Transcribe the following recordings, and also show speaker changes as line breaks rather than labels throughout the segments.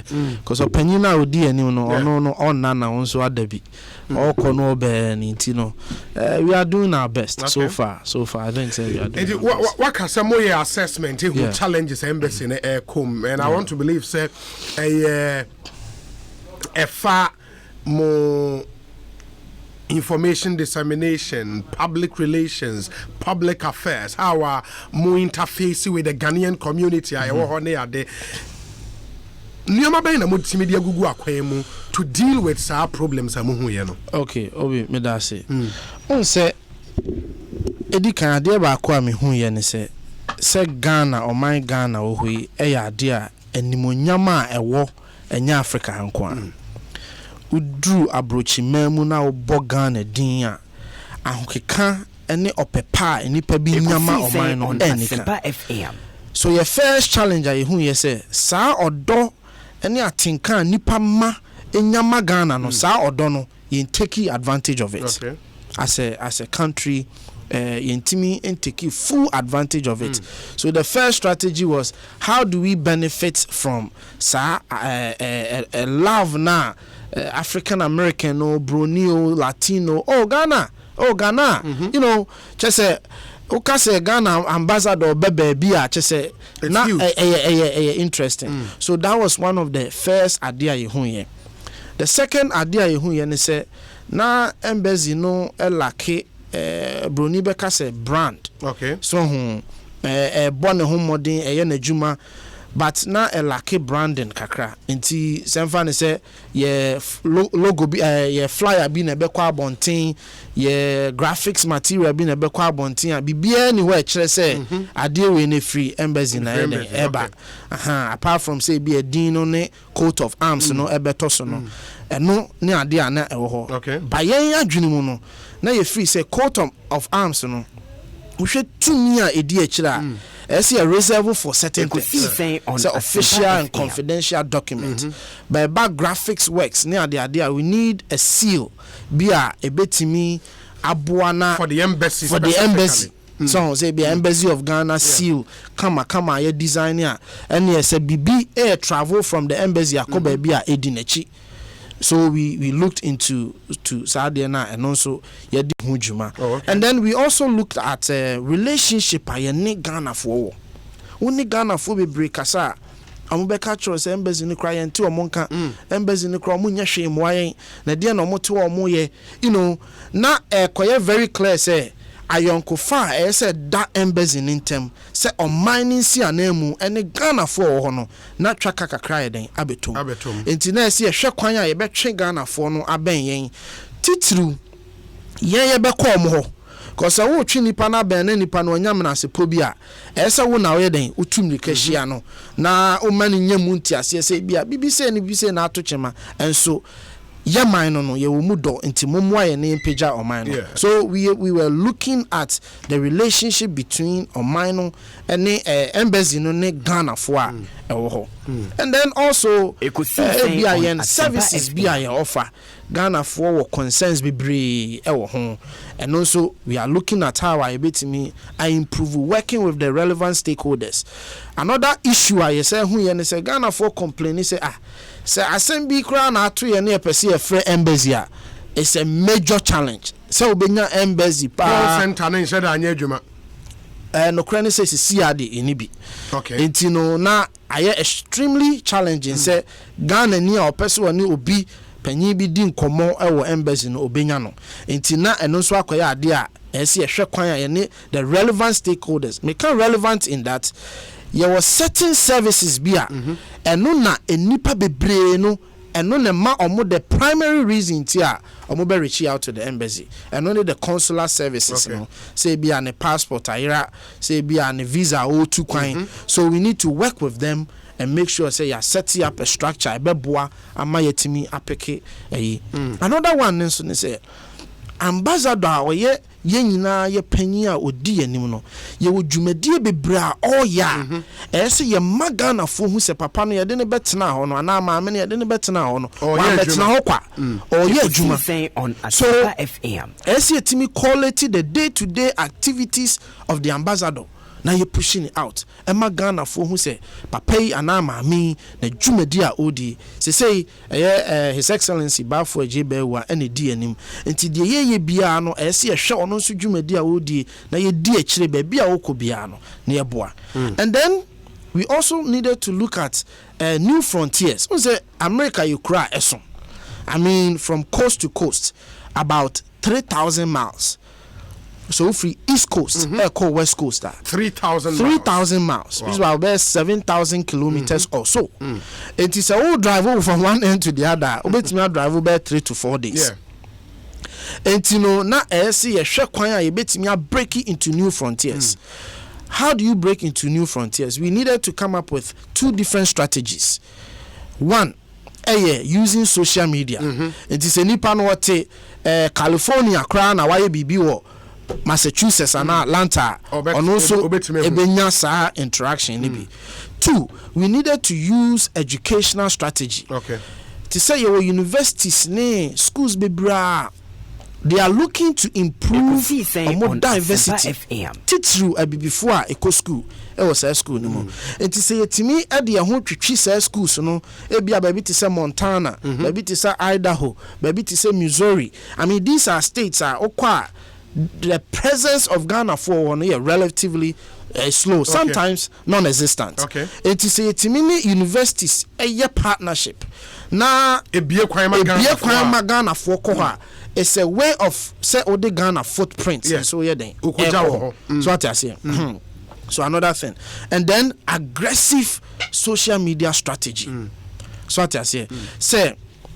because opinion odi anim no no on nana onso adabi all kono be no we are doing our best so far I think say we are doing
what can some more assessment who challenges embassy in come and I want to believe say a far more information dissemination, public relations, public affairs, how are more interface with the Ghanaian community to deal with some problems.
Okay, Obi, me da say. On say edi kan ade ba kwa me hu ye ne say Ghana or my Ghana o hui eya ade a animonyama a ewo enya Africa hanko udru abrochi memu na obo Ghana din a ahokeka ene opepa enipa bi nyama oman no Asempa Fm. So your first challenge I hu ye say sa odo ene atinka nipa ma enyama Ghana no sa odo no yin take advantage of it. Okay. As a country yintimi and take full advantage of it. So the first strategy was how do we benefit from a love na African American or Bruneo Latino Ghana you know just say say Ghana ambassador bebe bia just say na interesting. So that was one of the first idea you hear. The second idea you hear is say na embassy no elake Bruni beka say brand. Okay. So born a home modern na juma but na elake branding kakra. Inti semfa ne say ye logo bi ye flyer bi na bekwa bontin ye graphics material bi na bekwa bontin bibia anywhere kire say ade we na free embassy na eba. Apart from say be a dino ne coat of arms no ebeto so no. No ne ade ana ewo ho. Okay. Ba yen adwene mu no na ye free say coat of arms no we hwe tumi a edi akira as a reserve for certain things so official and confidential document by back graphics works ne ade we need a seal be a betimi aboana
for the embassy
so say be embassy of Ghana seal kama ye designer and yes a bibi air travel from the embassy akoba be a edinachi. So we looked into Sadiana and also Yedi Hujuma. And then we also looked at relationship I Ghana for. Only Ghana for be break asa. Amubeka chos embassy ni cry and two monka embassy ni cry munya shame why na dia no moto omo ye you know na koye very clear say ayonko fa said that embassy in tem say on mining si anemu ene Ghana for ho no na twaka kakra den abetom enti na se hwe kwan a ye betwe Ghana for no aben yen titru ye be ko mo ho cause wo twi nipa na ben na nipa no nyam na se pobia ese wo na wo den utum ni kahia no na o mani nyamu nti ase se bia bibi se na ato chema enso ya mine no ye mu do nti momwa ye ne pagya omino. So we were looking at the relationship between omino and embassy no ne Ghana for and then also BIN services BIN offer Ghana for concerns bebre and also we are looking at how I improve working with the relevant stakeholders. Another issue I say who ye say Ghana for complain say say Asempa Fm na to ye na pese free embassy it's a major challenge. So obenya embassy pa
center na nse da anya adwuma
no crane say CRD enibi. Okay. Intino na aye extremely challenging say Ghana ni a person ani obi panyi bi di nkomo ewo embassy no obenya no. Inti na eno so akoya ade a ese ehwe kwan a ye ne the relevant stakeholders. Make relevant in that there was certain services bia eno na enipa bebre no eno ne ma omo the primary reason tia omo be reach out to the embassy and only the consular services no say bia ne passport ayira say bia ne visa o tu kwan. So we need to work with them and make sure say you are setting up a structure ebeboa ama yetimi apeke eyi. Another one nso ne say ambassador oye ye nyina ye panyi a odi anim no ye wodwumadie bebra ya ese ye magana fo hu se papa no ye de ne betena ho no ana maame ne ye de ne betena ho no wa betena ho kwa ye adwuma on Asempa FM ese yetimi quality the day to day activities of the ambassador Now you're pushing it out. Emma Ghana for who say papa anama me na dwumadi a odi say his excellency Bafo Ejebewa ene di anim enti de ye bia no ese ye hwe ono so dwumadi a odi na ye di akire ba bia woko bia no na ye boa. And then we also needed to look at new frontiers. We say America you cry eso. I mean from coast to coast about 3,000 miles. So free East Coast, West Coast. 3,000 miles. Wow. Which is about 7,000 kilometers or so. It is a whole drive over from one end to the other. Obetimi drive over 3 to 4 days. And you know, now I see a share kwanya obetimi break it into new frontiers. How do you break into new frontiers? We needed to come up with 2 different strategies. One, using social media. It is a nipa no what California crown na why bibi wo Massachusetts and Atlanta and also ebenya sa interaction. 2, we needed to use educational strategy.
Okay.
To say your universities ne schools bebra, they are looking to improve more diversity. Titru before eco school was a school no more. And to say to me at the home to say schools no ebia baby to say Montana, baby to say Idaho, baby to say Missouri. I mean these are states are okwa the presence of Ghana for 1 year relatively slow, sometimes non-existent.
Okay.
It is a timini universities a partnership. Na
ebie kwan
Ghana for koha. It's a way of say Ode Ghana footprints.
Yeah.
So yeah then. So what I say. So another thing. And then aggressive social media strategy. So what I say. Say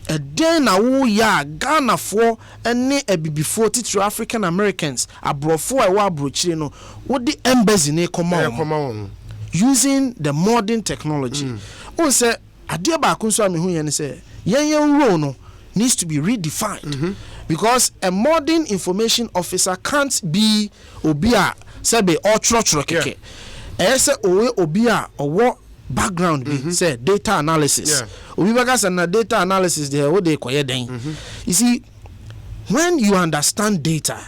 then na ya Ghana for any before to African Americans abroad for a while brochire no what the embassy ne come on using the modern technology. On say adia ba kun so am hu yen say yen role no needs to be redefined because a modern information officer can't be obia sebe or trotro keke say obia or background be say data analysis. Obi baga say na data analysis there what they koye den. You see, when you understand data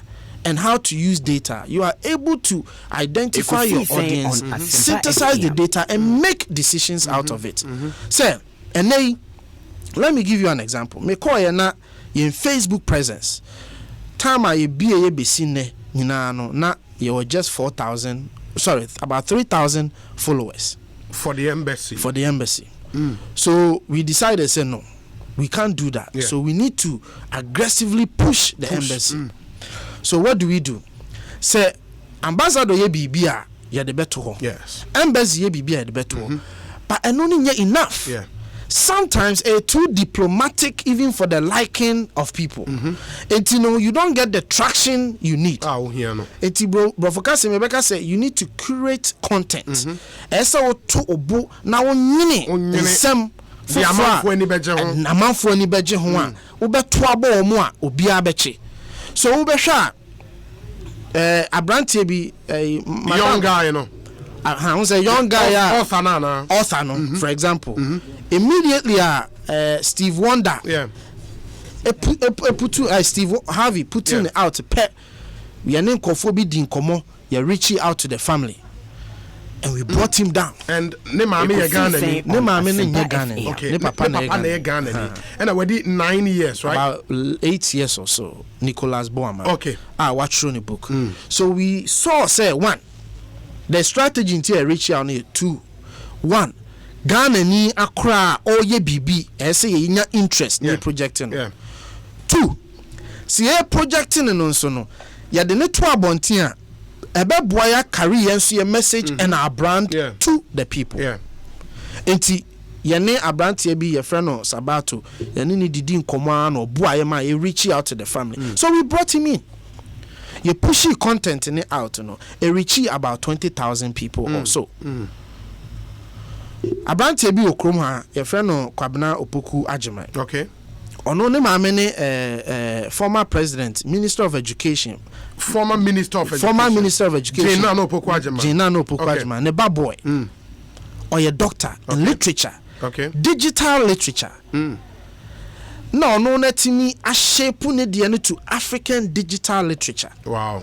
and how to use data, you are able to identify your audience, synthesize the data and make decisions out of it. So, and then let me give you an example. Me call you na in Facebook presence. Time I be a besine na you were just 4,000, sorry, about 3,000 followers.
For the embassy. So we decided, say no, we can't do that. So we need to aggressively push the embassy. So what do we do? Say ambassador ye bibia ye de beto. Yes.
Embassy ye bibia de beto. But only enough.
Yeah.
Sometimes too diplomatic even for the liking of people. And you know you don't get the traction you need. Bro focus me say you need to curate content. Esa to obo na wonyini nsem the amanfo ani beje ho a wo beto abo omo a obi abeche. So wo behwa abrantie bi
young guy you know.
Who's a young guy
author
for example. Immediately Steve Wonder Steve Harvey putting it out pet we are named Kofobi din komo you're reaching out to the family and we brought him down
and ne mama ye Ghana
ne mama ne Ghana
ne papa ne Ghana and already 9 years right
about 8 years or so Nicholas Boama watch on the book so we saw say 1 the strategy into reach out 2 1 Ghana ni akra oye bibi say ye interest in projecting 2 see projecting no so no ya de ne to abonten a ebe boya carry yenso ye message and our brand to the people enti ye ne abrantie bi ye friend no Sabato ye ne didi nkomo na obo aye ma ye reach out to the family so we brought him in. You pushy content in it out, reach about 20,000 people or so. Abrantie bi okrom ha your friend no Kwabena Opoku Agyeman.
Okay.
Ono ne maame former president, Minister of Education.
Former Minister of Education. Jena no Opoku Agyeman. Ne bad boy. Or your doctor in literature. Okay.
Digital literature. No, let me a shape to African digital literature.
Wow.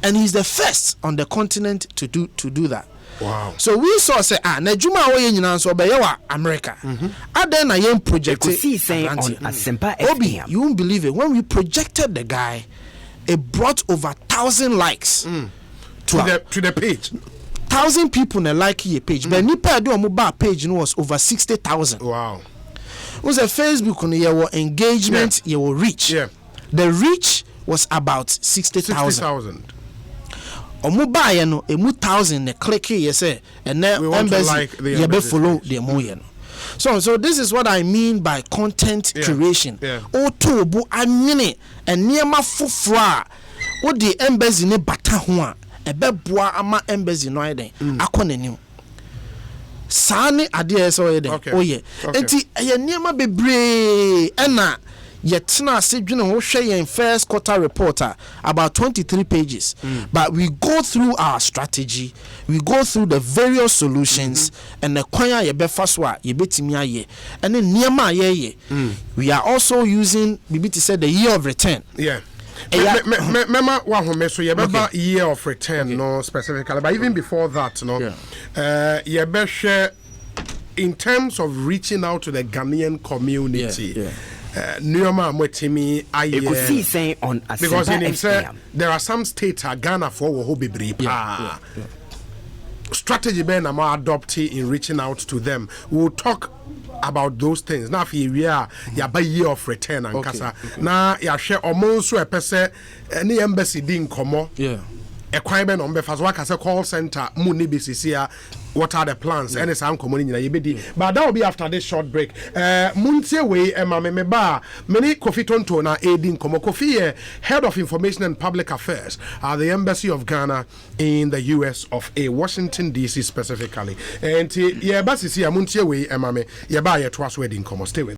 and he's the first on the continent to do that.
Wow.
So we saw say na juma wo yen nyina so be yawa America. Aden na yen project
on Asempa FM.
Obi, you won't believe it, when we projected the guy, it brought over 1,000 likes
to the page.
1,000 people na like your page, but nipa do mobile page was over 60,000.
Wow.
Was a Facebook on your engagement, your reach.
Yeah.
The reach was about 60,000. Omo buy no emu 1,000 ne click here say and then embassy you be follow the mo no. So this is what I mean by content curation. O to bu anyene eniema foforo a wo the embassy ne bata ho a ebeboa ama embassy no iden akonanim. Sane ade eso iden oye enti eye niema bebre ena yetna se dwene ho hwe yen first quarter reporter about 23 pages, but we go through our strategy, we go through the various solutions and the kwanya ye befa so a ye betimi aye and niema aye we are also using bibiti said the year of return.
Mema wa home so ye beba year of return no specifically, but even before that no ye be share in terms of reaching out to the Ghanaian community. Newman Motimi
on
because in there are some states Ghana for who be strategy ben am adopting in reaching out to them. We'll talk about those things. Now if you are year of return and kasa na ya share almost so a person any embassy din komo a crime on befa so waka say call center muni BCC. What are the plans? And it's but that will be after this short break. Muntie way me ba many Kofi Tonto na aiding Komo Kofi head of information and public affairs at the Embassy of Ghana in the US of A, Washington DC specifically. And ye basisi muntie way me ye ba ye twas wedding Komo. Stay with